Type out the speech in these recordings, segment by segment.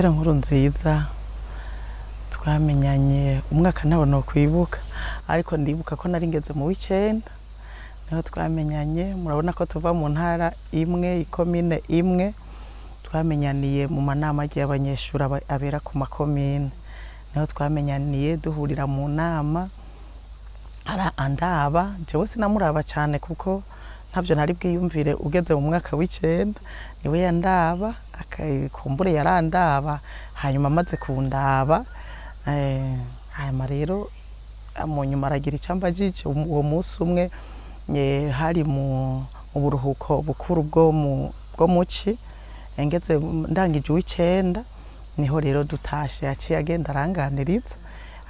Nkuru nziza twamenyanye umwaka ntabwo no kwibuka ariko ndibuka ko nari ngeze mu w'icenda niho twamenyanye. Murabona ko tuva mu ntara imwe ikomine imwe, twamenyaniye mu manama y'abanyeshuri abera ku makomine. Niho twamenyaniye duhurira mu nama andaba jewe sinamuraba cyane kuko ntavyo nari bwiyumvire ugeze mu mwaka w'icenda. Niwe yandaba akakumbure yarandaba hanyuma amaze kundaba hanyuma rero mu nyuma aragira icamba jice. Uwo munsi umwe hari mu buruhuko bukuru bwo muci ngeze ndangije w'icenda niho rero dutashe yaciye agenda aranganiriza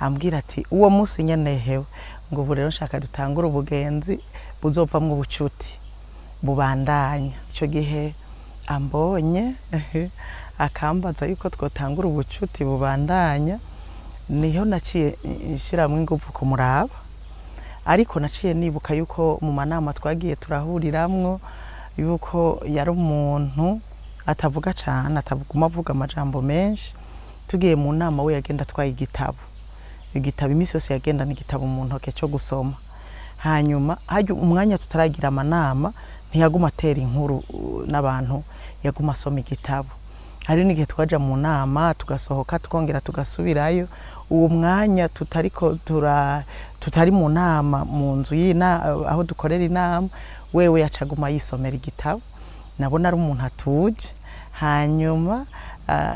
ambwira ati uwo munsi nyenehewe ngo ubu rero nshaka dutangura ubugenzi buzovamwo ubucuti bubandanya. Ico gihe ambonye akambaza yuko twotangura ubucuti bubandanya niho naciye nshiramwe ingufu kumuraba, ariko naciye nibuka yuko mu manama twagiye turahuriramwo yuko yari umuntu atavuga cyane, atavuguma avuga amajambo menshi. Tugiye mu nama we yagenda twaye igitabo imisi yose yagenda n'igitabo mu ntoke cyo gusoma. Hanyuma hajya umwanya tutaragira amanama ntiyaguma atera inkuru n'abantu, yaguma asoma igitabo. Hari n'igihe twaja mu nama tugasohoka tukongera tugasubirayo, uwo mwanya tutari mu nama mu nzu aho dukorera inama wewe yacaguma yisomera igitabo. Nabona ari umuntu atuje. Hanyuma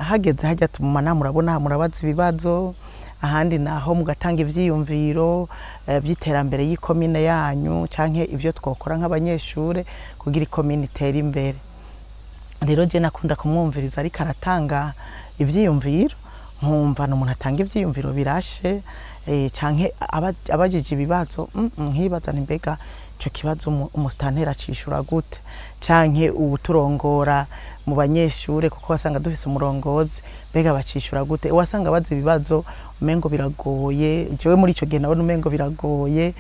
hageze hajya mu manama urabona murabaza ibibazo, ahandi naho mugatanga ivyiyumviro by'iterambere y'ikomine yanyu canke ivyo twokora nk'abanyeshure kugira ikomine itere imbere. Rero je nakunda kumwumviriza ariko aratanga ivyiyumviro, nkumva n'umuntu atanga ivyiyumviro birashe canke abajije ibibazo nkibaza ni mbega ico kibazo umusitanteri acishura gute, canke ubuturongora mu banyeshure kuko wasanga dufise umurongozi mbega bacishura gute. Wasanga bazi ibibazo umengo biragoye, jewe muri ico gihe nabona umengo biragoye.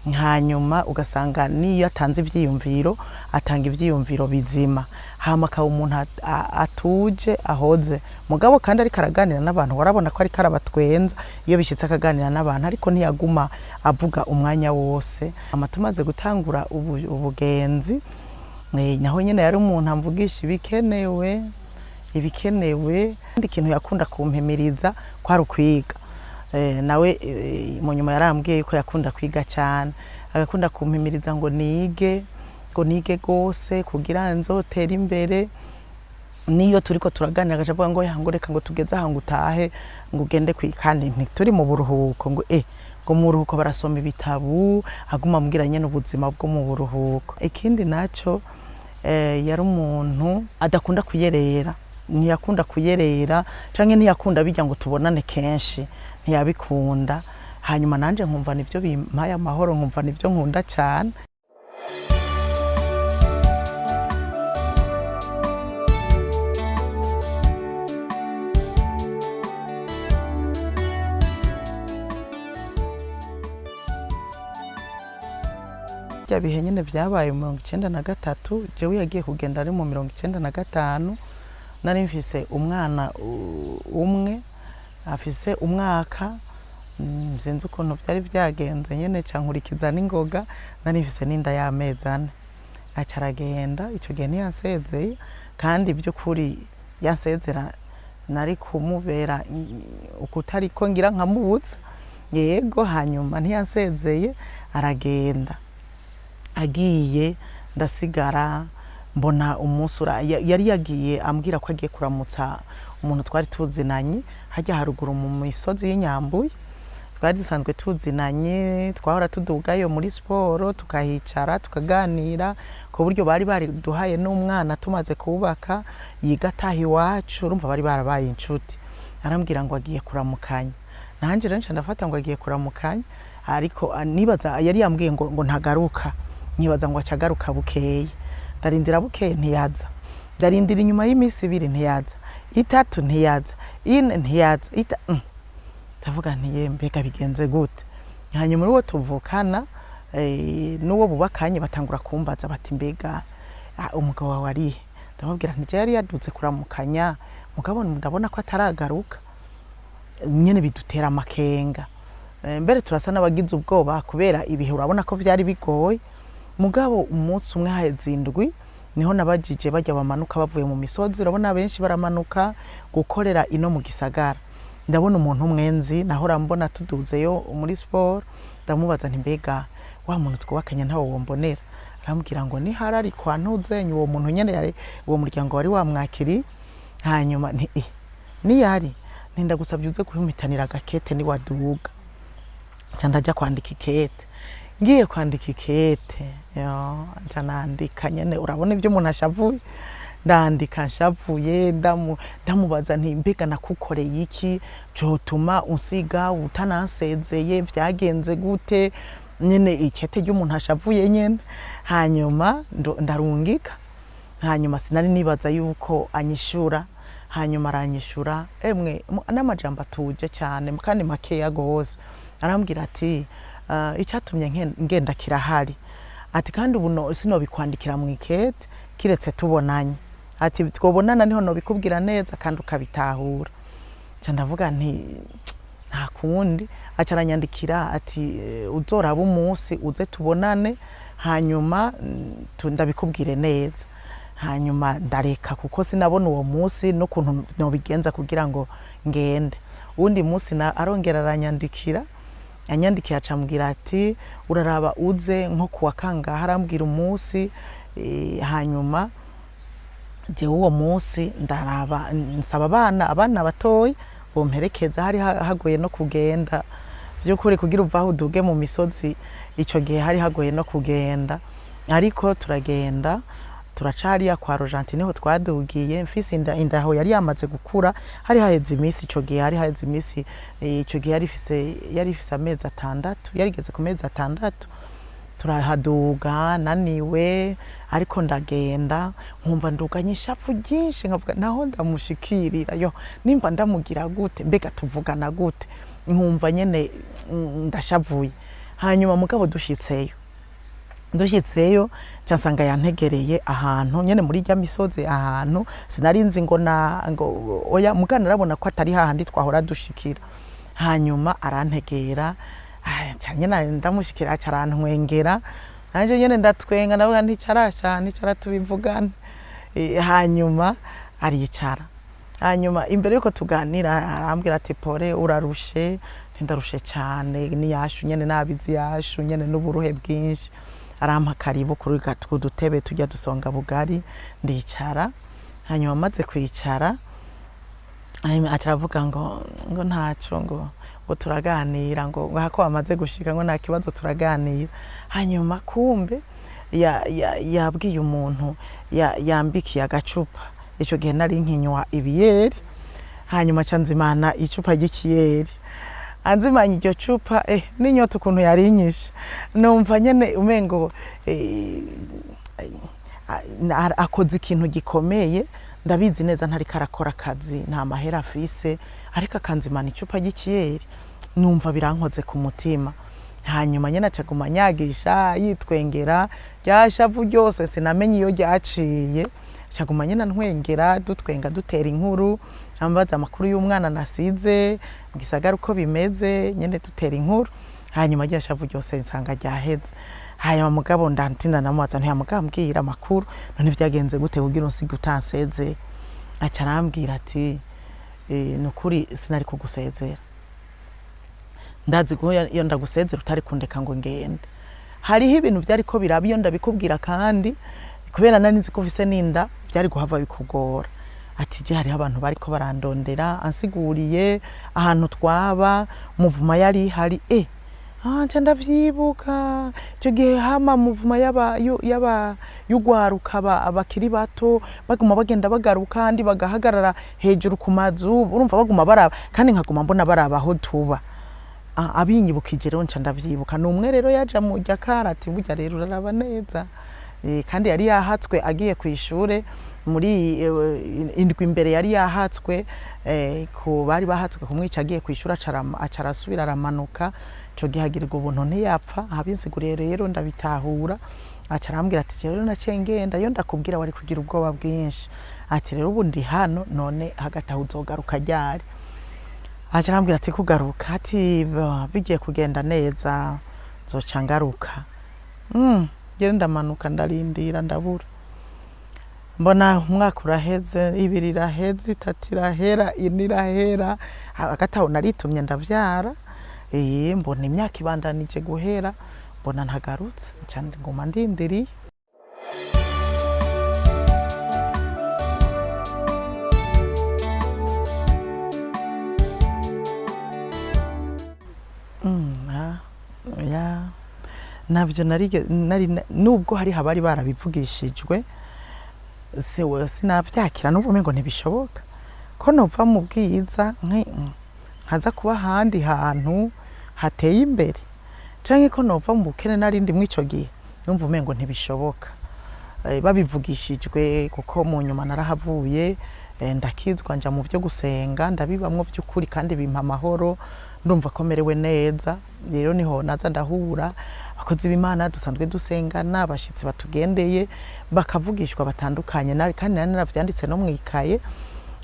Hanyuma ugasanga niyo atanze ivyiyumviro atanga ivyiyumviro bizima, hama ka umuntu atuje ahoze mugabo kandi ari karaganira n'abantu, warabona ko ari karabatwenza iyo bishitse akaganira n'abantu, ariko ntiyaguma avuga umwanya wose. Tumaze gutangura ubugenzi naho nyene yari umuntu amvugisha ibikenewe. Kandi ikintu yakunda kumpimiriza kwari ukwiga. Nawe mu nyuma yarambwiye ko yakunda kwiga cyane, agakunda kumpimiriza ngo nige gose kugira nzotera imbere. Niyo turiko turaganira agacavuga ngo yangoreka ngo tugeze aha ngo utahe ngo ugende kwikandi ntituri mu buruhuko ngo ngo mu buruhuko barasoma ibitabu, aguma ambwira nyene ubuzima bwo mu buruhuko. Ikindi naco yari umuntu adakunda kuyerera, ntiyakunda kuyerera canke ntiyakunda bijya ngo tubonane kenshi, ntiyabikunda. Hanyuma nanje nkumva nivyo bimpaye amahoro, nkumva nivyo nkunda cyane. Bya bihe nyene vyabaye mu 1993 jewe yagiye kugenda ari mu 1995. Nari mfise umwana umwe afise umwaka, sinzi ukuntu byari byagenze nyene cankurikiza n'ingoga. Nari mfise n'inda y'amezi 4 acaragenda. Ico gihe ntiyansezeye kandi by'ukuri yansezera nari kumubera ukutari ko ngira nkamubutsa yego. Hanyuma ntiyansezeye aragenda, agiye ndasigara mbona umusura yari yagiye ambwira ko agiye kuramutsa umuntu twari tuzinanye hajya haruguru mu misozi y'Inyambuye. Twari dusanzwe tuzinanye, twahora tudugayo muri sport tukahicara tukaganira ku buryo bari duhaye n'umwana tumaze kubaka yiga tahi wacu, urumva bari barabaye inshuti. Arambwira ngo agiye kuramukanya, nanje rero ndafata ngo agiye kuramukanya, ariko nibaza yari yambwiye ngo ntagaruka, nyibaza ngo acagaruka bukeye. Ndarindira bukeye ntiyaza, ndarindira inyuma y'imisi 2 ntiyaza, 3 ntiyaza, 4 ntiyaza, ndavuga nti mbega bigenze gute. Hanyuma uwo tuvukana n'uwo bubakanye batangura kumbaza bati mbega umugabo wawe ari. Ndababwira nti yari yaduze kuramukanya mugabo ndabona ko ataragaruka nyene bidutera amakenga mbere turasa n'abagize ubwoba kubera ibihe urabona ko vyari bigoye mugabo umunsi umwe hahezindwi niho nabajije bajya bamanuka bavuye mu misozi urabona benshi baramanuka gukorera ino mu gisagara ndabona umuntu umwenzi naho rambona tuduzeyo muri sport ndamubaza nti mbega wa muntu twubakanye ntawo wombonera arambwira ngo ni harari kwa ntuzenye uwo muntu nyene yari uwo muryango wari wamwakiri hanyuma ni yari ndagusabye uze kuhimutanira agakete ni waduga cyandajya kwandika ikete ngiye kwandika ikete nca nandika nyene urabona ibyo umuntu ashavuye ndandika nshavuye ndamubaza nti mbega nakukoreye iki cyotuma usiga utanansezeye byagenze gute nyene ikete ry'umuntu ashavuye nyene hanyuma ndarungika hanyuma sinari nibaza yuko anyishura hanyuma aranyishura emwe n'amajambo atuje cyane kandi makeya gose arambwira ati icyatumye ngenda kirahari ati kandi ubu sino bikwandikira mu ikete kiretse tubonanye ati twobonana niho no bikubwira neza kandi ukabitahura ndavuga nti nta kundi acaranyandikira ati uzoraba umunsi uze tubonane hanyuma ndabikubwire neza hanyuma ndareka kuko sinabona uwo munsi no kuntu no bigenza kugira ngo ngende undi munsi arongera aranyandikira anyandikira acambwira ati uraraba uze nko kuwa kangahe arambwira umunsi hanyuma je uwo munsi ndaraba nsaba abana batoyi bomperekeza hari hagoye no kugenda byukuri kugira uvaho uduge mu misozi ico gihe hari hagoye no kugenda ariko turagenda turacariya kwa Rogentine ho twadugiye mfise indaho yari yamaze gukura hari haheze imisi ico gihe hari haheze imisi ico gihe yari ifise amezi 6 yarigeze ku mezi 6 turahaduga naniwe ariko ndagenda nkumva nduganye ishavu ryinshi nkavuga naho ndamushikirira yo nimba ndamugira gute mbega tuvugana gute nkumva nyene ndashavuye hanyuma mugabo dushitseyo cyasanga yantegereye ahantu nyene muri rya misozi ahantu sinarinzi ngo oya mugana narabona ko atari hahandi twahora dushikira hanyuma arantegera cyane ndamushikira acarantwengera nanje nyene ndatwenga ndavuga nticara tubivugana hanyuma aricara hanyuma imbere yuko tuganira arambwira ati pore urarushe ndarushe cyane ni yashu nyene nabizi yashu nyene n'uburuhe bwinshi arampa karibu kuri dutebe tujya dusonga bugari ndicara hanyuma maze kwicara acaravuga ngo ntaco ngo turaganira ngo hako bamaze gushika ngo nta kibazo turaganira hanyuma kumbe yabwiye umuntu yambikiye agacupa ico gihe nari nkinywa ibiyeri hanyuma canzimana icupa ry'ikiyeri anzimanye iryo cupa n'inyota ukuntu yarinyisha numva nyene umengo akoze ikintu gikomeye ndabizi neza ntari karakora akazi nta mahera afise ariko akanzimana icupa ry'ikiyeri numva birankoze ku mutima hanyuma nyene acaguma nyagisha yitwengera ryashavu ryose sinamenye iyo ryaciye acaguma nyene ntwengera dutwenga dutera inkuru ambaza amakuru y'umwana nasize gisagara uko bimeze nyene dutera inkuru hanyuma ryashavu ryose nsanga ryaheze hanyuma mugabo ndantinda namubaza ntiyamugambwira amakuru none vyagenze gute kugira unsige utanseze acarambwira ati nukuri sinari kugusezera ndazi ko iyo ndagusezera utari kundeka ngo ngende hariho ibintu byari ko birabiyo ndabikubwira kandi kubera nari nzi ko vise ninda byari guhava bikugora ati je hari abantu bariko barandondera ansiguriye ahantu twaba muvuma yari hari nca ndavyibuka icyo gihe hama muvuma y'ugwaruka abakiri bato baguma bagenda bagaruka kandi bagahagarara hejuru ku mazu urumva baguma baraba kandi nkaguma mbona baraba aho tuba abinyibukije rero nca ndavyibuka numwe rero yaja mu Jakara ati burya rero uraraba neza kandi yari yahatswe agiye ku ishure muri indwi imbere yari yahatswe ko bari bahatswe kumwica agiye ku ishure acarasubira aramanuka cyo gihagirirwa ubuntu ntiyapfa abinsiguriye rero ndabitahura aca arambwira ati rero naciye ngenda yo ndakubwira wari kugira ubwoba bwinshi, ati rero ubu ndi hano none hagati aho uzogaruka ryari. Aca arambwira ati kugaruka, ati bigiye kugenda neza nzoca ngaruka. Ngere ndamanuka ndarindira ndabura, mbona umwaka uraheze, 2 iraheze, 3 irahera, 4 irahera, hagati aho naritumye ndavyara. Mbona imyaka ibandanije guhera, mbona ntagarutse, cyane ngoma ndindiriye. Nabyo nari nubwo hari habari barabivugishijwe sinavyakira n'ubume ngo ntibishoboka ko nova mu bwiza nkaza kuba handi hantu hateye imbere, canke ko nova mu bukene narindi mwico gihe numva umengo ntibishoboka. Babivugishijwe kuko mu nyuma narahavuye, ndakizwa nja mu byo gusenga ndabibamwo by'ukuri kandi bimpa amahoro, ndumva ko merewe neza. Rero niho naza ndahura abakozi b'Imana dusanzwe dusengana, abashitsi batugendeye bakavugishwa batandukanye, kandi nari naravyanditse no mwikaye,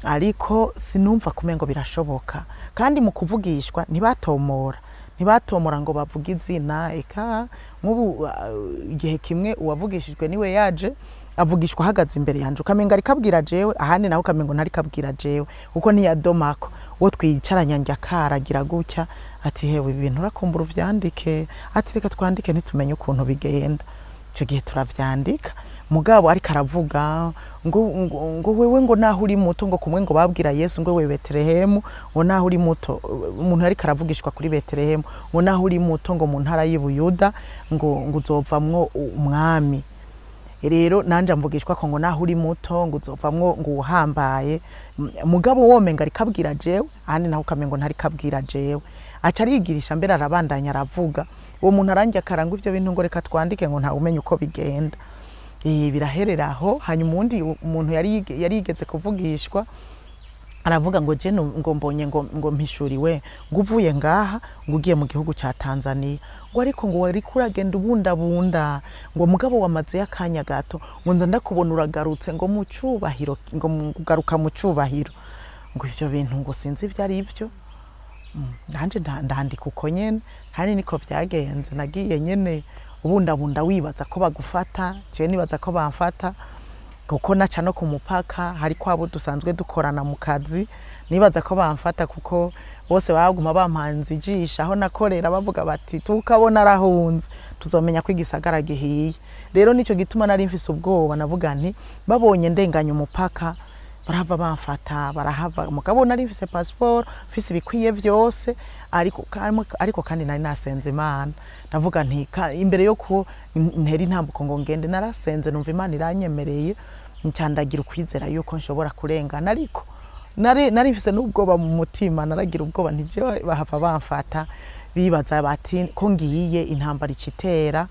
ariko sinumva kumengo birashoboka. Kandi mu kuvugishwa ntibatomora ngo bavuge izina, eka nk'ubu igihe kimwe uwavugishijwe niwe yaje avugishwa hagaze imbere yanje, ukamenga ari kabwira jewe, ahandi naho ukamengo ntari kabwira jewe, kuko niyadomako uwo twicaranya njya karagira gutya, ati hewe ibintu urakumbura uvyandike, ati reka twandike ntitumenye ukuntu bigenda. Ico gihe turavyandika, mugabo ariko aravuga ngo wewe ngo naho uri muto, ngo kumwe ngo babwira Yesu ngo wewe Betelehemu, ngo naho uri muto, umuntu ariko aravugishwa kuri Betelehemu, ngo naho uri muto ngo mu ntara y'Ubuyuda ngo uzovamwo umwami. Rero nanje mvugishwa ko ngo naho uri muto ngo uzovamwo ngo uhambaye, mugabo womenga ari kabwira jewe, ahandi naho ukamengo ntari kabwira jewe. Aca arigirisha mbere arabandanya aravuga, uwo muntu arangiye akaranga ivyo bintu ngo reka twandike ngo nta umenye uko bigenda. Birahereraho. Hanyuma undi umuntu yarigeze kuvugishwa aravuga ngo je ngo mbonye ngo mpishuriwe ngo uvuye ngaha ngo ugiye mu gihugu ca Tanzania, ngo ariko ngo wari kuragenda ubundabunda, ngo mugabo wamaze yakanya gato ngo nza ndakubona uragarutse ngo mu cubahiro, ngo mugaruka mu cubahiro. Ngo ivyo bintu ngo sinzi ivyo ari ivyo. Nanje ndandika uko nyene, kandi niko byagenze. Nagiye nyene ubundabunda wibaza ko bagufata, je nibaza ko bamfata, kuko naca no ku mupaka hari kwabo dusanzwe dukorana mu kazi, nibaza ko bamfata kuko bose baguma bampanze ijisha aho nakorera, bavuga bati tukabona arahunze tuzomenya ko igisagara gihiye. Rero nico gituma nari mfise ubwoba, navuga nti babonye ndenganya umupaka barahava bamfata, barahava. Mugabo nari mfise passport, mfise ibikwiye vyose, ariko kandi nari nasenze Imana. Ndavuga nti imbere yo ko nteri ntambuko ngo ngende, narasenze numva Imana iranyemereye, ncandagira ukwizera yuko nshobora kurengana. Ariko nari mfise n'ubwoba mu mutima, naragira ubwoba nti je bahava bamfata, bibaza bati ko ngiye intambara icitera.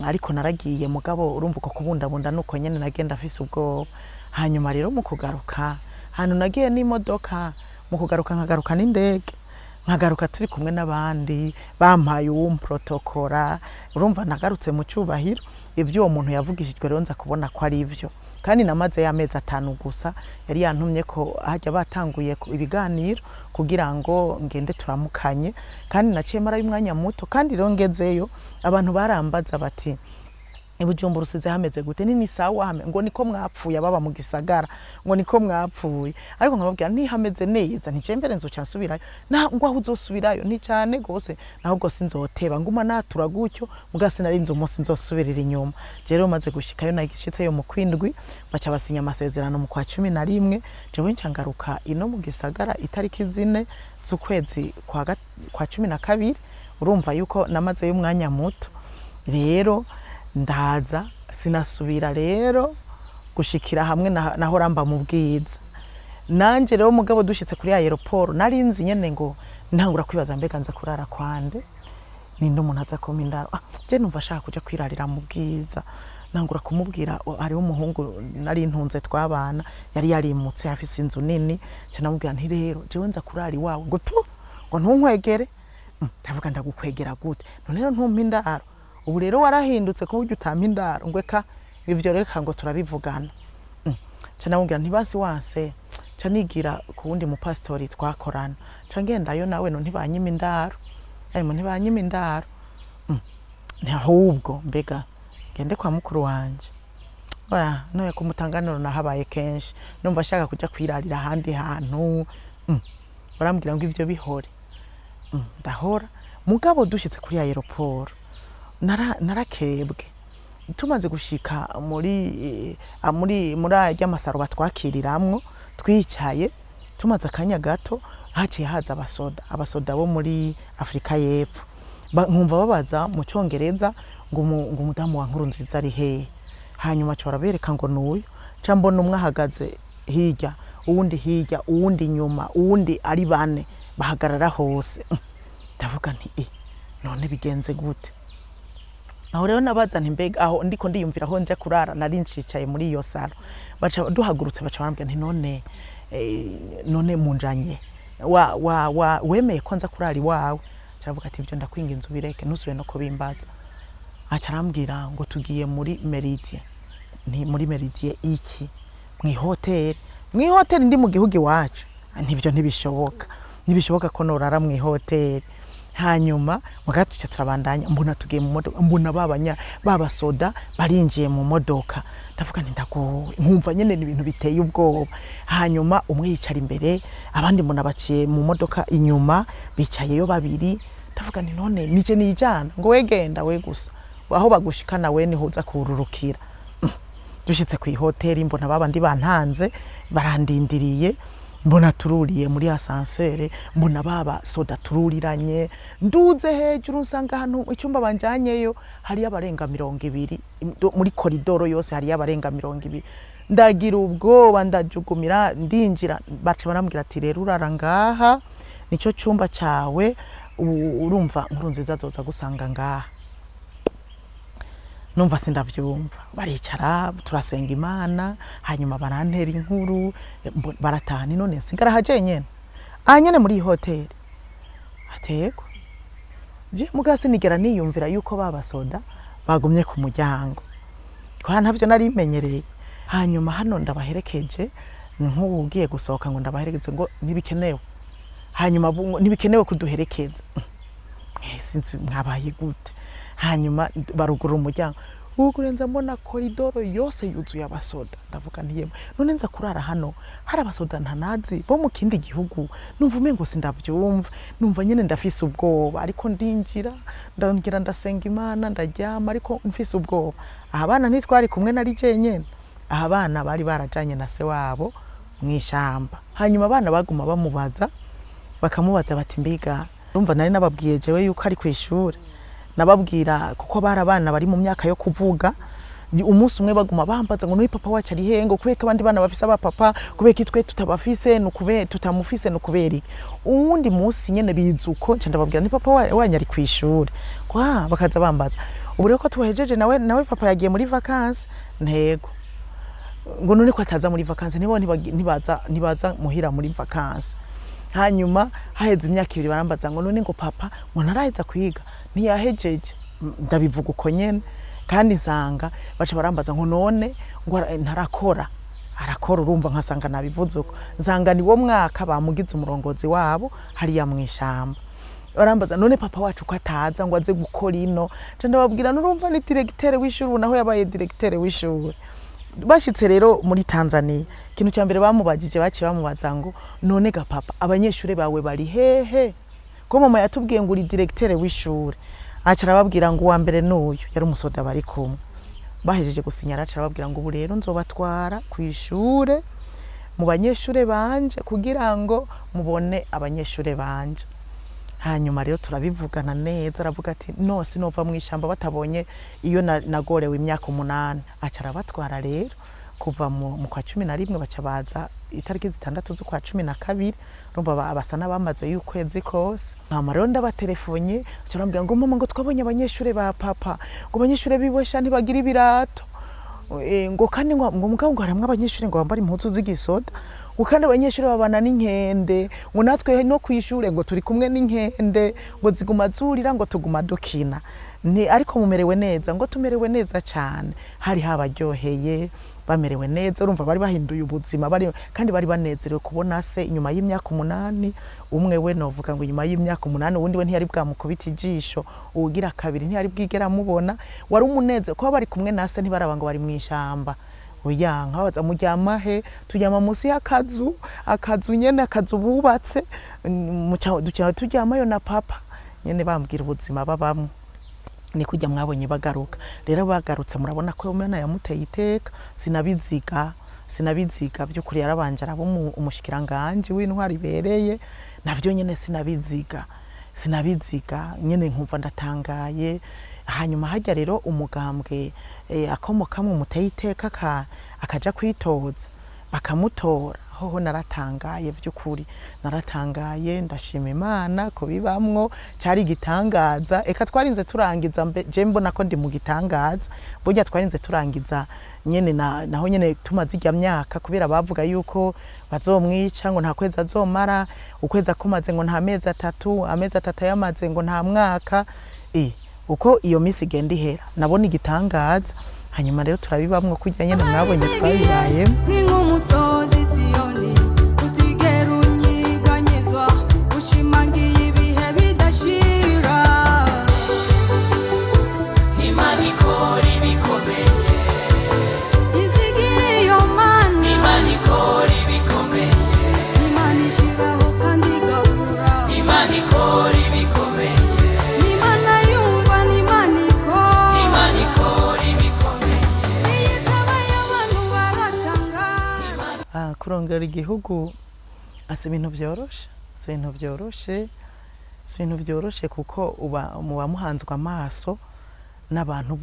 Ariko naragiye, mugabo urumva uko kubundabunda nuko nyene nagenda mfise ubwoba. Hanyuma rero mu kugaruka hano nagiye n'imodoka, mu kugaruka nkagaruka n'indege, nkagaruka turi kumwe n'abandi bampaye protokora. Urumva nagarutse mu cubahiro. Ivyo uwo muntu yavugishijwe rero nza kubona ko ari ivyo, kandi namaze y'amezi 5 gusa yari yantumye ko hajya batanguye ibiganiro kugira ngo ngende turamukanye, kandi naciye mara y'umwanya muto. Kandi rero ngezeyo abantu barambaza bati Ibujumbura usize hameze gute? Nini sawa ngo niko mwapfuye baba mu gisagara, ngo niko mwapfuye. Ariko nkababwira nti hameze neza, ntice mbere nzo cyansubirayo, na ngo aho uzosubirayo ni cyane gose, nahubwo sinzoteba nguma natura gutyo, mugase nari nzo umunsi nzosubirira inyuma. Rero maze gushikayo nagishitse yo mu kwindwi, baca basinya amasezerano mu kwa 11, jewe ncangaruka ino mu gisagara itariki 4 z'ukwezi kwa 12. Urumva yuko namaze y'umwanya muto. Rero ndaza sinasubira rero gushikira hamwe naho ramba mu bwiza. Nanje rero mugabo dushitse kuri aeroport nari nzi nyene ngo ntangura kwibaza mbega nza kurara kwande, ninde umuntu aza komindaro. Je numva shaka kuja kwirarira mu bwiza. Nangura kumubwira ari umuhungu nari ntunze twabana, yari yarimutse afise inzu nini, canamubwira nti rero jewe nza kurari wawe ngo tu ngo ntunkwegere. Ndavuga ndagukwegera gute? None rero ntumpindaro ubu rero warahindutse ku buryo utampa indaro ngweka ivyo reka ngo turabivugana ca namubwira ntibasi wase ca nigira ku wundi mupasitori twakorana ca ngendayo nawe no ntibanyima indaro ntibanyima indaro ahubwo mbega gende kwa mukuru wanje oya noye kumutanganiro nahabaye kenshi numva ashaka kuja kwirarira ahandi hantu barambwira ngo ivyo bihore ndahora mugabo dushitse kuri aeroport narakebwe tumaze gushika muri ajya masaro batwakiriramwo twicaye tumaze akanya gato haciye haza abasoda bo muri Afrika y'Epfo nkumva babaza mu Congereza ngo umudamu wa Nkurunziza ari hehe hanyuma cyo barabereka ngo nuyo ca mbona umwe ahagaze hirya uwundi nyuma uwundi ari bane bahagarara hose ndavuga nti none bigenze gute aho rero nabaza nti mbega aho ndiko ndiyumvira aho nje kurara nari ncicaye muri iyo salo baca duhagurutse baca barambwira nti none munjanye wemeye ko nza kurara iwawe caravuga ati ibyo ndakwinga inzu bireke nusubire no kubimbaza aca arambwira ngo tugiye muri Meridien muri Meridien iki mw'ihoteli ndi mu gihugu iwacu ntivyo ntibishoboka ko norara mw'ihoteli hanyuma mugatuca turabandanya mbona tugiye mu modoka mbona babasoda barinjiye mu modoka ndavuga nti ndagowe nkumva nyene ni ibintu biteye ubwoba hanyuma umwe yicara imbere abandi mbona baciye mu modoka inyuma bicayeyo babiri ndavuga nti none nije nijana ngo wegenda we gusa aho bagushikana we ni hoza kururukira dushitse ku hoteli mbona babandi bantanze barandindiriye mbona tururiye muri ascenseur mbona baba soda tururiranye nduze hejuru nsanga hano icyumba banjanyeyo hari abarenga 200 muri koridoro yose hari abarenga 200 ndagira ubwoba ndajugumira ndinjira baca barambwira ati rero urara ngaha nico cyumba cyawe urumva Nkurunziza azoza gusanga ngaha numva sindavyumva baricara turasenga Imana hanyuma barantera inkuru baratahana none nsigara haje nyene nyene muri hoteli ateko je mugasi nigera niyumvira yuko babasoda bagumye ku muryango kwa ntavyo nari imenyereye hanyuma hano ndabaherekeje nkugiye gusohoka ngo ndabaherekeze ngo nibikenewe hanyuma nibikenewe kuduherekeza sinzi mwabaye gute hanyuma barugura umuryango ugurenza mbona koridoro yose yuzuye abasoda ndavuga ntiyemo none nza kurara hano hari abasoda ntanazi bo mu kindi gihugu numva umengo sindavyumva numva nyene ndafise ubwoba ariko ndinjira ndongera ndasenga Imana ndaryama ariko mfise ubwoba abana ntitwari kumwe nari jenyene abana bari barajanye na se wabo mwishamba hanyuma abana baguma bamubaza bakamubaza bati mbiga urumva nari nababwiye jewe yuko ari kwishuri nababwira kuko barabana bari mu myaka yo kuvuga umunsi umwe baguma bambaza ngo nuri papa wacu ari hengo kubeka abandi bana bafise aba papa kubeka itwe tutabafise nukube tutamufise nukuberi uwundi munsi nyene bizuko nca ndababwira ni papa wanyu ari kwishuri kwa bakaza bambaza ubu rero ko tuhejeje nawe papa yagiye muri vacances ntego ngo none ko ataza muri vacances nibo nibaza muhira muri vacances hanyuma haheze imyaka 2 barambaza ngo none ngo papa ngo naraheza kwiga ntiyahejeje ndabivuga uko nyene kandi nsanga baca barambaza ngo none ngo ntarakora arakora urumva nkasanga nabivuze uko nsanga ni wo mwaka bamugize umurongozi wabo hariya mwishamba barambaza none papa wacu ko ataza ngo aze gukora ino ndababwira nurumva ni directeur w'ishuri naho yabaye directeur w'ishuri bashitse rero muri Tanzania kintu cyambere bamubajije baciye bamubaza ngo none ga papa abanyeshure bawe bari hehe ko mama yatubwiye ngo uri directeur w'ishuri acara babwira ngo wa mbere n'uyu yari umusoda bari kumwe bahejeje gusinyara acara babwira ngo ubu rero nzobatwara ku ishure mu banyeshure banje kugira ngo mubone abanyeshure banje hanyuma rero turabivugana neza aravuga ati no sinova mwishamba batabonye iyo nagorewe imyaka 8 acara batwara rero kuva mu kwa 11 baca baza itariki 6 zo kwa 12 rumva abasana bamaze y'ukwezi kose mama rero ndabatelefonye cyarambwira ngo mama ngo twabonye abanyeshure ba papa ngo abanyeshure bibosha ntibagira ibirato ngo kandi ngo mugabo ngo haramwe abanyeshure ngo bambara impuzu z'igisoda ukandi abanyeshure babana n'inkende ngo natwe no kwishure ngo turi kumwe n'inkende ngo ziguma zurira ngo tuguma dukina ni ariko mumerewe neza ngo tumerewe neza cyane hari habaryoheye bamerewe neza urumva bari bahinduye ubuzima kandi bari banezerewe kubona se inyuma y'imyaka 8 umwe we novuga ngo inyuma y'imyaka 8 uwundi we ntiyari bwamukubita ijisho ugira kabiri ntiyari bwigera mubona wari umuneze ko bari kumwe na se ntibaraba ngo bari mu ishamba oya nkabaza mujyama he tujyama musi y'akazu nyene akazu bubatse tujyamayo na papa nyene bambwira ubuzima babamwe ni kujya mwabonye bagaruka rero bagarutse murabona ko umwana yamuteye iteka sinabiziga by'ukuri yarabanje arabo umushikiranganje w'intwari bereye navyo nyene sinabiziga nyene nkumva ndatangaye hanyuma hajya rero umugambwe akomoka mu muteye iteka akaja kwitoza bakamutora hoho naratangaye by'ukuri naratangaye ndashima Imana ko bibamwo cyari gitangaza eka twarinze turangiza je mbona ko ndi mu gitangaza burya twarinze turangiza nyene naho nyene tumaze ijya myaka kubera bavuga yuko bazomwica ngo nta kwezi azomara ukwezi akumaze ngo nta mezi 3 amezi 3 yamaze ngo nta mwaka uko iyo misi igenda ihera nabona igitangaza hanyuma rero turabibamwo kujya nyene mwabonye twabibaye nk'umusozi Siyoni utigera unyiganyizwa ushimangiye ibihe bidashira Imana ikora ibikomeye izigire yo Mana Imana ikora ibikomeye Imana ishiraho kandi igakura Imana ikora ibikomeye Imana yumva Imana ikora ibikomeye iyitabaye abantu baratanga kurongera igihugu ase ibintu byoroshe kuko uba muhanzwa amaso n'abantu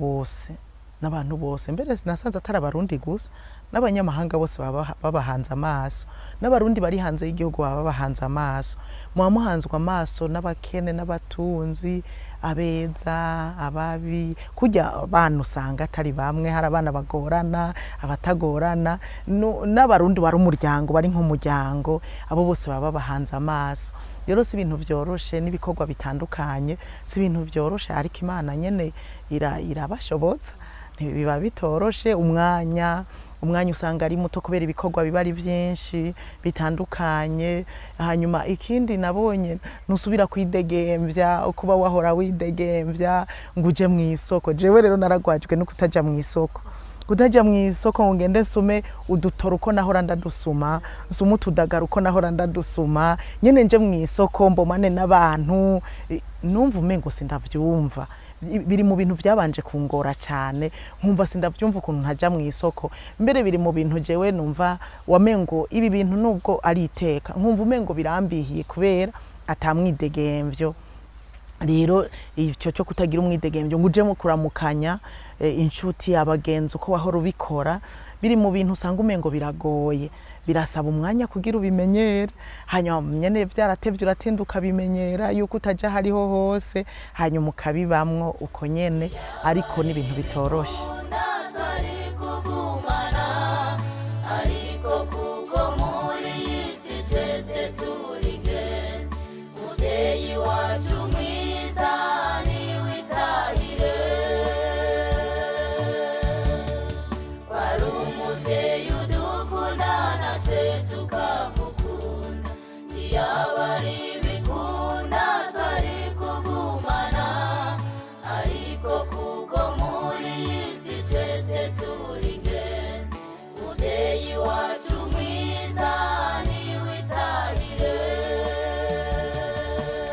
bose mbere sinasanze atari abarundi gusa n'abanyamahanga bose babahanze amaso n'abarundi bari hanze y'igihugu babahanze amaso muhanzwa amaso n'abakene n'abatunzi abeza ababi kujya abantu usanga atari bamwe hari abana bagorana abatagorana n'abarundi bari umuryango bari nk'umuryango abo bose baba bahanze amaso rero si ibintu byoroshe n'ibikorwa bitandukanye si ibintu byoroshe ariko Imana nyene irabashoboza biba bitoroshe umwanya usanga ari muto kubera ibikorwa biba ari byinshi bitandukanye hanyuma ikindi nabonye nusubira kwidegembya kuba wahora widegembya nguje mu isoko jewe rero naragwajwe no kutaja mu isoko ngo ngende nsume udutoro uko nahora ndadusuma nsume utudagara uko nahora ndadusuma nyene nje mu isoko mbomane n'abantu numva umengo sindavyumva biri mu bintu byabanje kungora cyane nkumva sindavyumva ukuntu ntaja mu isoko mbere biri mu bintu jewe numva wamengo ibi bintu nubwo ari iteka nkumva umengo birambihiye kubera atamwidegembyo rero icyo cyo kutagira umwidegembyo nguje mu kuramukanya inshuti abagenzi uko wahora ubikora biri mu bintu usanga umengo biragoye birasaba umwanya kugira ubimenyere hanyuma nyene byaratevye uratinduka bimenyera yuko utaja hariho hose hanyuma ukabibamwo uko nyene ariko ni ibintu bitoroshe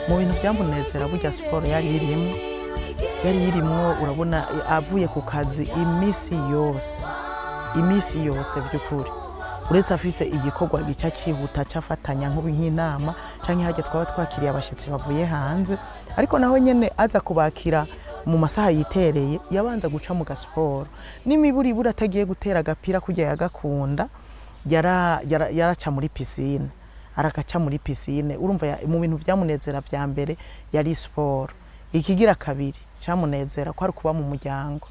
mu bintu byamunezera burya siporo yari irimwo urabona avuye ku kazi imisi yose by'ukuri uretse afise igikorwa gica cihuta cafatanya nk'inama canke hajya twaba twakiriye abashitsi bavuye hanze ariko naho nyene aza kubakira mu masaha yitereye yabanza guca mu gasiporo n'imiburi atagiye gutera agapira kujya yagakunda yaraca muri piscine arakaca muri piscine urumva mu bintu byamunezera bya mbere yari sport ikigira kabiri cyamunezera ko ari kuba mu muryango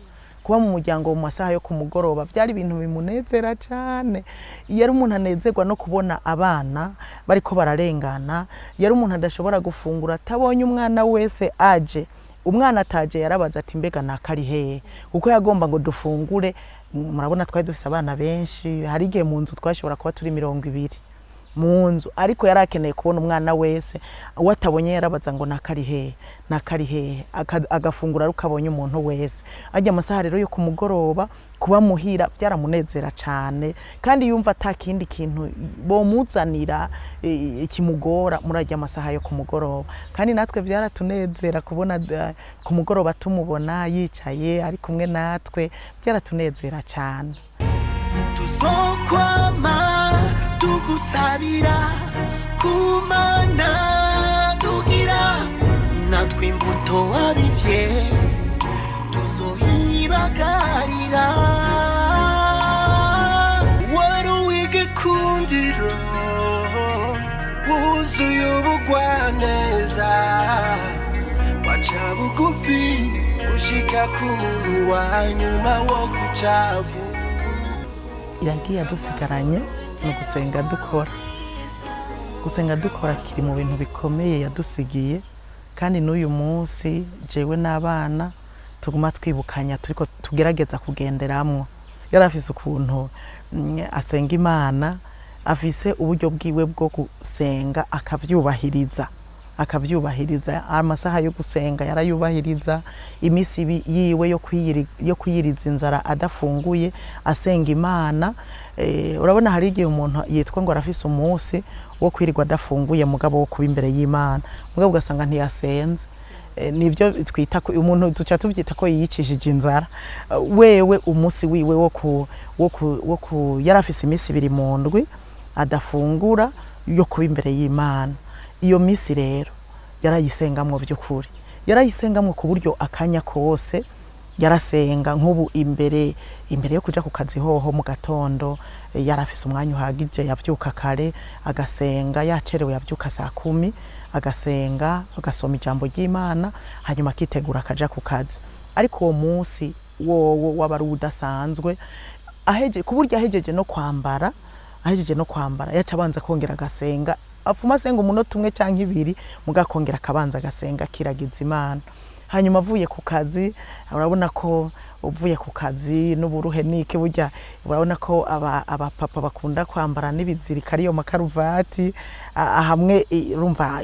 mu masaha yo kumugoroba byari ibintu bimunezera cyane yari umuntu anezerwa no kubona abana bariko bararengana yari umuntu adashobora gufungura tabonye umwana wese aje umwana ataje yarabaza ati mbega nakari hehe kuko yagomba ngo dufungure. Murabona twari dufise abana benshi, hari igihe mu nzu twashobora kuba turi 200 mu nzu, ariko yarakeneye kubona umwana wese watabonye yarabaza ngo nakari hehe agafungura rukabonye umuntu wese. Ajya amasaha rero yo kumugoroba kuba muhira byaramunezera cyane, kandi yumva atakindi kintu bomuzanira ikimugora muri ajya amasaha yo kumugoroba. Kandi natwe byaratunezera kubona kumugoroba tumubona yicaye ari kumwe natwe, byaratunezera cyane. Tuzokwama tugusabira kumana tugira natwe imbuto wabivye tuzoyibagarira. Wari uw'igikundiro wuzuye ubugwaneza, waca bugufi gushika ku muntu wa nyuma wo kucavu. Yagiye adusigaranye no gusenga dukora. Gusenga dukora kiri mu bintu bikomeye yadusigiye, kandi n'uyu munsi jewe n'abana tuguma twibukanya turiko tugerageza kugenderamwo. Yarafise ukuntu asenga Imana, afise uburyo bwiwe bwo gusenga akavyubahiriza amasaha yo gusenga yarayubahiriza, imisi yiwe yo kwiyiriza inzara adafunguye asenga Imana. Urabona hari igihe umuntu yitwa ngo arafise umunsi wo kwirirwa adafunguye mugabo wo kuba imbere y'Imana, mugabo ugasanga ntiyasenze. Nibyo twita ko umuntu duca tubyita ko yiyicishije inzara. Wewe umunsi wiwe wo ku yarafise imisi 2 mu ndwi adafungura yo kuba imbere y'Imana. Iyo misi rero yarayisengamwo by'ukuri, yarayisengamwo ku buryo akanya kose yarasenga. Nk'ubu imbere yo kuja ku kazi hoho mu gatondo yarafise umwanya uhagije, yavyuka kare agasenga, yacerewe yavyuka saa 10 agasenga, agasoma ijambo ry'Imana, hanyuma akitegura akaja ku kazi. Ariko uwo munsi wowo wabari udasanzwe, ku buryo ahejeje no kwambara yaca abanza kongera agasenga, afuma asenga umunota umwe canke 2 mugakongera akabanza agasenga kiragiza Imana. Hanyuma avuye ku kazi, urabona ko uvuye ku kazi n'uburuhe niki burya urabona ko abapapa bakunda kwambara n'ibizirika ariyo makaruvati, hamwe urumva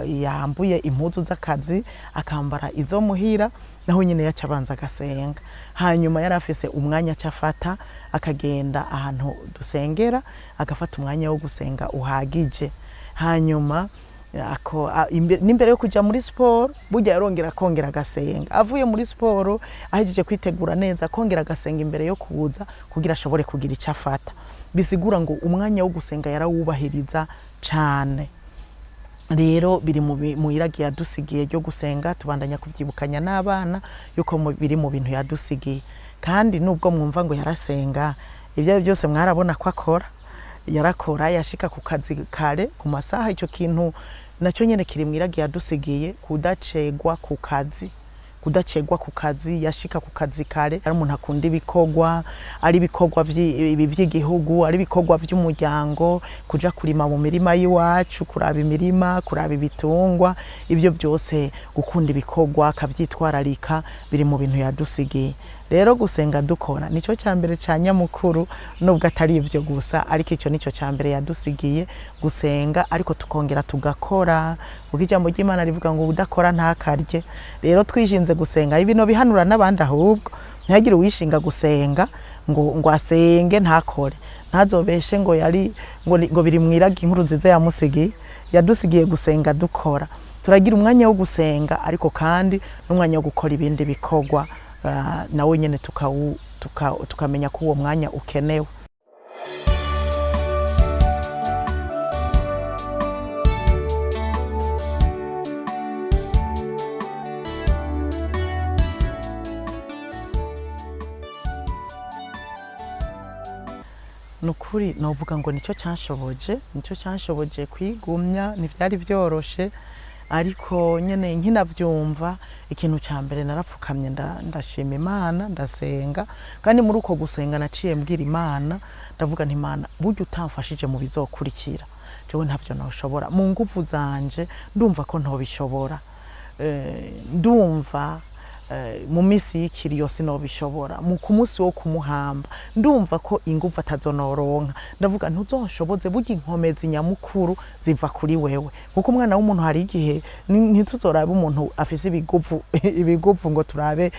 yambuye impuzu z'akazi akambara izo muhira, naho nyine yaca abanza agasenga. Hanyuma yarafise umwanya acafata akagenda ahantu dusengera, agafata umwanya wo gusenga uhagije. Hanyuma n'imbere yo kuja muri sport burya yarongera kongera agasenga. Avuye muri sport ahejeje kwitegura neza kongera agasenga imbere yo kuza kugira ashobore kugira icyo afata. Bisigura ngo umwanya wo gusenga yarawubahiriza cyane. Rero biri mu iragi yadusigiye ryo gusenga, tubandanya kubyibukanya n'abana yuko biri mu bintu yadusigiye. Kandi nubwo mwumva ngo yarasenga, ibyo byose mwarabona ko akora, yarakora yashika ku kazi kare ku masaha. Icyo kintu nacyo nyene kiri mu iragi yadusigiye, kudacegwa ku kazi, yashika ku kazi kare. Ari umuntu akunda ibikorwa, ari ibikorwa by'igihugu, ari ibikorwa by'umuryango, kuja kurima mu mirima y'iwacu, kuraba imirima, kuraba ibitungwa, ibyo byose gukunda ibikorwa akavyitwararika biri mu bintu yadusigiye. Rero gusenga dukora nico cyambere ca nyamukuru, nubwo atari ivyo gusa, ariko ico nico cyambere yadusigiye gusenga. Ariko tukongera tugakora, kuko ijambo ry'Imana rivuga ngo udakora ntakarye. Rero twishinze gusenga ibino bihanura n'abandi, ahubwo ntihagire uwishinga gusenga ngo asenge ntakore, ntazobeshe ngo biri mwiragi inkuru nziza yamusigiye. Yadusigiye gusenga dukora, turagira umwanya wo gusenga ariko kandi n'umwanya wo gukora ibindi bikorwa, nawe nyene tukamenya ko uwo mwanya ukenewe. Nukuri novuga ngo nico canshoboje kwigumya, ntivyari byoroshe, ariko nyene nkinavyumva ikintu ca mbere narapfukamye ndashima Imana, ndasenga. Kandi muri uko gusenga naciye mbwira Imana, ndavuga nti Imana buryo utamfashije mu bizokurikira jewe ntavyo noshobora, mu nguvu zanje ndumva ko ntobishobora. ndumva mu misi y'ikiriyo sinobishobora mu kumusi wo kumuhamba ndumva ko ingufu atazonoronka ndavuga ntuzoshoboze burya inkomezi nyamukuru ziva kuri wewe kuko umwana w'umuntu hari igihe ntituzorabe umuntu afise ibigufu ngo turabe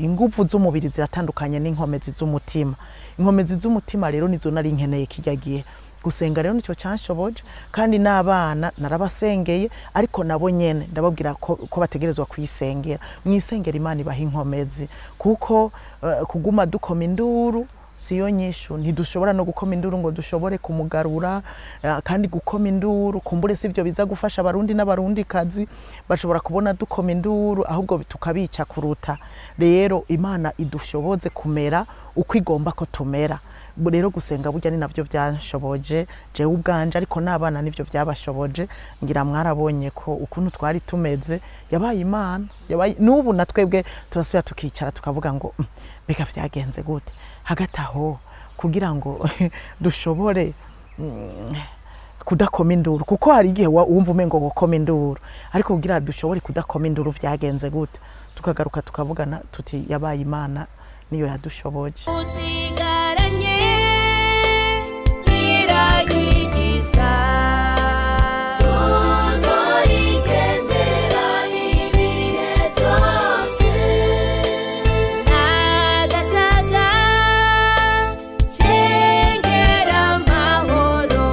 ingufu z'umubiri ziratandukanye n'inkomezi z'umutima. Inkomezi z'umutima rero nizo nari nkeneye kijya gihe gusenga rero nicyo canshoboje kandi n'abana narabasengeye ariko nabo nyene ndababwira ko bategerezwa kuyisengera mwisengera Imana ibaha inkomezi kuko kuguma dukoma induru siyo nyishu ntidushobora no gukoma induru ngo dushobore kumugarura kandi gukoma induru kumbure sivyo biza gufasha abarundi n'abarundi kazi bashobora kubona dukoma induru ahubwo tukabica kuruta. Rero Imana idushoboze kumera uko igomba ko tumera. Rero gusenga burya ni navyo byanshoboje jewe ubwanje ariko n'abana nivyo byabashoboje ngira mwarabonye ko ukuntu twari tumeze yabaye Imana yabaye n'ubu natwebwe turasubira tukicara tukavuga ngo beka vyagenze gute hagati aho kugira ngo dushobore kudakoma induru kuko hari igihe wumva umengo gukoma induru ariko kugira dushobore kudakoma induru vyagenze gute tukagaruka tukavugana tuti yabaye Imana niyo yadushoboje. usigaranye iragigiza tuzoyigendera ibihe byose nagasaga shengera amahoro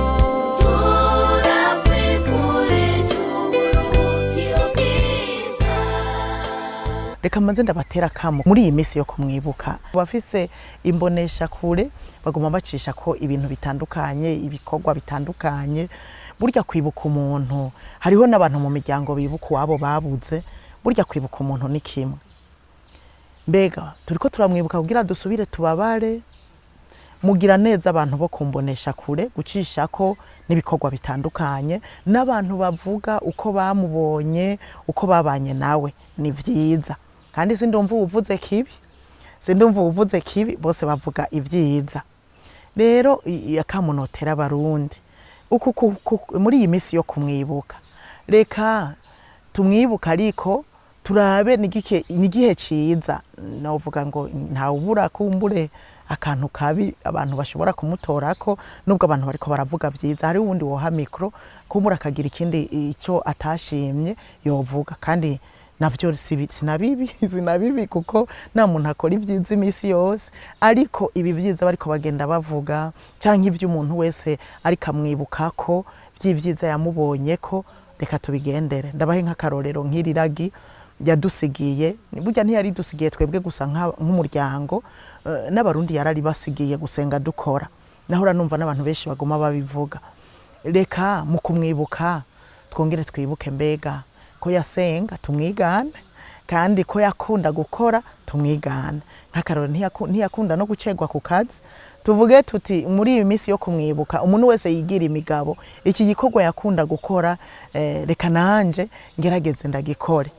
turakwifurije uburuhukiro bwiza. Reka manze ndabatera kamo muri iyi misi yo kumwibuka bafise imbonesha kure baguma bacisha ko ibintu bitandukanye ibikorwa bitandukanye burya kwibuka umuntu hariho n'abantu mu miryango bibuka wabo babuze burya kwibuka umuntu ni kimwe mbega turiko turamwibuka kugira dusubire tubabare mugira neza abantu bo kumbonesha kure gucisha ko nibikorwa bitandukanye n'abantu bavuga uko bamubonye uko babanye nawe ni vyiza kandi sindumva uvuze kibi bose bavuga ivyiza. Rero yakamunotera abarundi uku muri iyi misi yo kumwibuka reka tumwibuka ariko turabe nigihe ciza novuga ngo ntawubura kumbure akantu kabi abantu bashobora kumutorako nubwo abantu bariko baravuga vyiza hari uwundi woha mikro kumbura akagira ikindi ico atashimye yovuga kandi navyo sinabibi kuko nta muntu akora ivyiza imisi yose ariko ibi vyiza bariko bagenda bavuga canke ivyo umuntu wese ariko amwibukako vy'ivyiza yamubonye ko reka tubigendere. Ndabahe nk'akarorero nk'iriragi yadusigiye burya ntiyari dusigiye twebwe gusa nk'umuryango n'abarundi yarari basigiye gusenga dukora nahora numva n'abantu benshi bagoma babivuga. Reka mu kumwibuka twongere twibuke mbega ko yasenga tumwigane kandi ko yakunda gukora tumwigane nk'akarorero ntiyakunda no gucegwa ku kazi tuvuge tuti muri iyi misi yo kumwibuka umuntu wese yigira imigabo iki gikorwa yakunda gukora reka nanje ngerageze ndagikore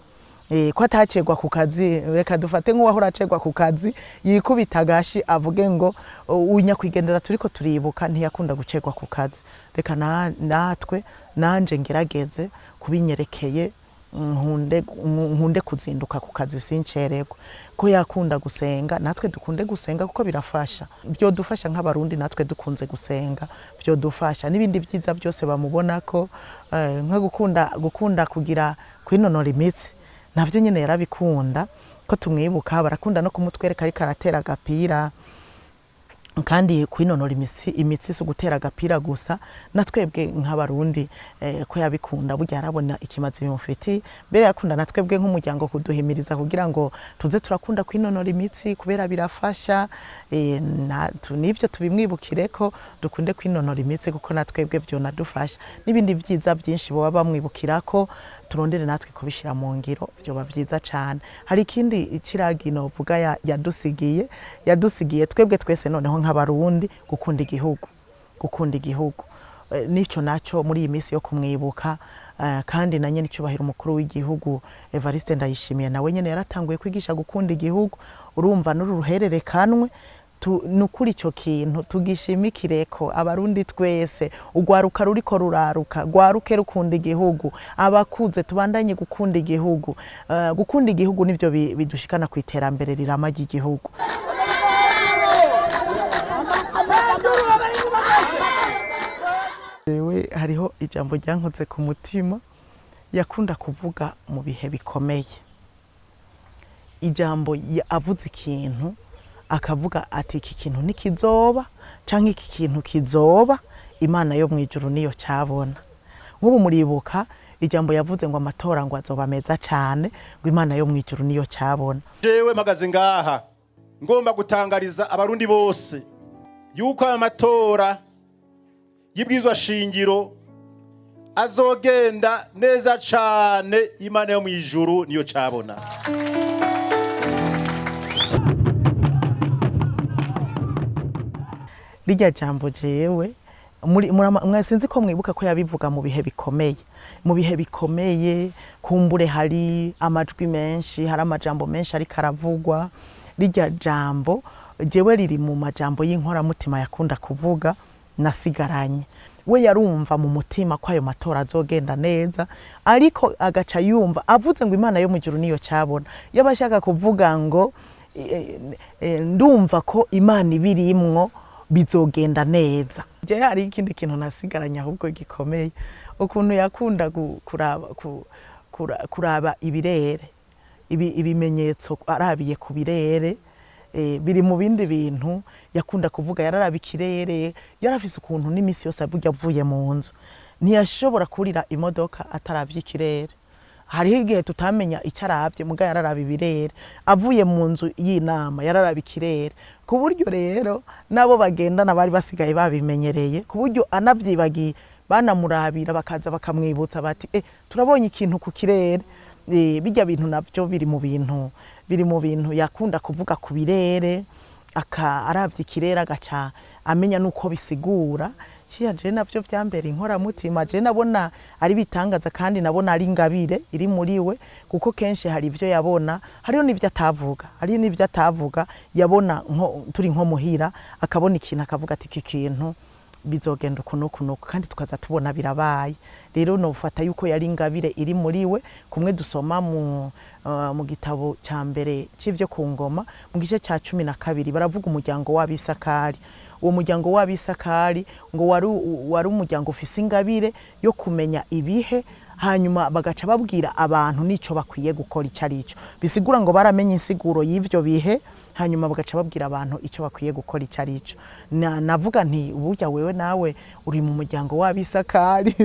ko atacegwa ku kazi reka dufate nk'uwahora acegwa ku kazi yikubita gashi avuge ngo unyakwigendera turiko turibuka ntiyakunda gucegwa ku kazi reka natwe nanje ngerageze kubinyerekeye nkunde kuzinduka ku kazi sincererwa ko yakunda gusenga natwe dukunde gusenga kuko birafasha byo dufasha nk'abarundi natwe dukunze gusenga byo dufasha n'ibindi byiza byose bamubona ko nka gukunda kugira kwinonora imitsi navyo nyene yarabikunda ko tumwibuka barakunda no kumutwereka ari karatera agapira kandi kwinonora imitsi so gutera agapira gusa natwebwe nk'abarundi ko yabikunda burya arabona ikimazi bimufiti mbere yakunda natwebwe nk'umuryango kuduhimiriza kugira ngo tuze turakunda kwinonora imitsi kubera birafasha nivyo tubimwibukire ko dukunde kwinonora imitsi kuko natwebwe byo nadufasha n'ibindi byiza byinshi bo bamwibukira ko turondere natwe kubishira mu ngiro byo bavyiza cyane. Hari ikindi ikiragino vuga yadusigiye twebwe twese noneho nk'abarundi gukunda igihugu nico naco muri iyi misi yo kumwibuka kandi na nyene cyubahira umukuru w'igihugu Evariste Ndayishimiye nawe nyene yaratanguye kwigisha gukunda igihugu urumva n'uruhererekanwe nukuri ico kintu tugishimikireko abarundi twese ugwaruka ruriko ruraruka gwaruke rukunda igihugu abakuze tubandanye gukunda igihugu gukunda igihugu nivyo bidushikana ku iterambere rirama ry'igihugu. Ewe hariho ijambo ryankoze ku mutima yakunda kuvuga mu bihe bikomeye, ijambo avuze ikintu akavuga ati iki kintu nikizoba canke iki kintu kizoba, Imana yo mwijuru niyo cyabona. Nk'ubu muribuka ijambo yavuze ngo amatora ngo azoba meza cane, ngo Imana yo mwijuru niyo cyabona. Jewe magaze ngaha ngomba gutangariza abarundi bose yuko amatora y'ibwizwa shingiro azogenda neza cane, Imana yo mwijuru niyo cyabona. Rijya jambo jewe sinzi ko mwibuka ko yabivuga mu bihe bikomeye, mu bihe bikomeye kumbure hari amajwi menshi, hari amajambo menshi ariko aravugwa. Rijya jambo jewe riri mu majambo y'inkoramutima yakunda kuvuga nasigaranye. We yarumva mu mutima ko ayo matora azogenda neza, ariko agaca yumva avuze ngo Imana yo mwijuru niyo cyabona, yabashaka kuvuga ngo ndumva ko Imana ibirimwo bizogenda neza. Je hari ikindi kintu nasigaranye ahubwo gikomeye, ukuntu yakunda kuraba ibirere, ibimenyetso arabiye ku birere, biri mu bindi bintu yakunda kuvuga. Yararaba ikirere, yarafise ukuntu n'imisi yose avuga avuye mu nzu ntiyashobora kurira imodoka ataravye ikirere. Hariho igihe tutamenya icyo aravye, muga yararaba ibirere. Avuye mu nzu y'inama yararaba ikirere, ku buryo rero nabo bagendana bari basigaye babimenyereye, ku buryo anavyibagiye banamurabira bakaza bakamwibutsa bati turabonye ikintu ku kirere. Bijya bintu navyo biri mu bintu yakunda kuvuga ku birere, aravye ikirere agaca amenya nuko bisigura. Je navyo vyambere inkoramutima, je nabona ari bitangaza kandi nabona ari ingabire iri muri we, kuko kenshi hari ivyo yabona, hariho n'ivyo atavuga, hari n'ivyo atavuga yabona turi nko muhira akabona ikintu akavuga ati iki kintu bizogenda ukunuku, kandi tukaza tubona birabaye. Rero no ufata yuko yari ingabire iri muri we. Kumwe dusoma mu gitabo cya mbere c'ivyo ku ngoma mu gice cya 12 baravuga umuryango w'Abisakari. Uwo muryango w'Abisakari ngo wari umuryango ufise ingabire yo kumenya ibihe, hanyuma bagaca babwira abantu nico bakwiye gukora icyo arico. Bisigura ngo baramenye insiguro y'ivyo bihe, hanyuma bagaca babwira abantu icyo bakwiye gukora icyo arico. Navuga nti uburya wewe nawe uri mu muryango w'Abisakari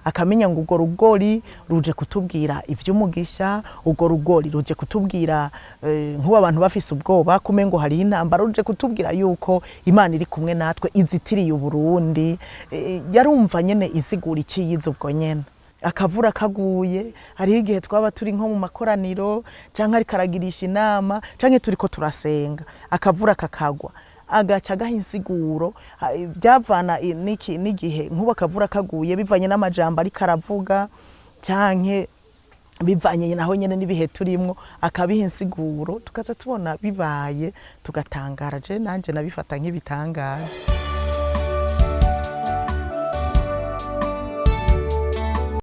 akamenya ngo ugo rugori ruje kutubwira ivy'umugisha, ugo rugori ruje kutubwira nk'ubu abantu bafise ubwoba kumengo hari intambara, ruje kutubwira yuko Imana iri kumwe natwe izitiriye Uburundi. Yarumva nyene insiguro iciyize ubwo nyene. Akavura kaguye, hari igihe twaba turi nko mu makoraniro canke ari karagirisha inama canke turiko turasenga, akavura kakagwa agaca gaha insiguro byavana n'igihe nk'ubu akavura kaguye bivanye n'amajambo ari karavuga canke bivanye naho nyene n'ibihe turimwo, akabiha insiguro tukaza tubona bibaye tugatangara. Je nanje nabifata nk'ibitangaza.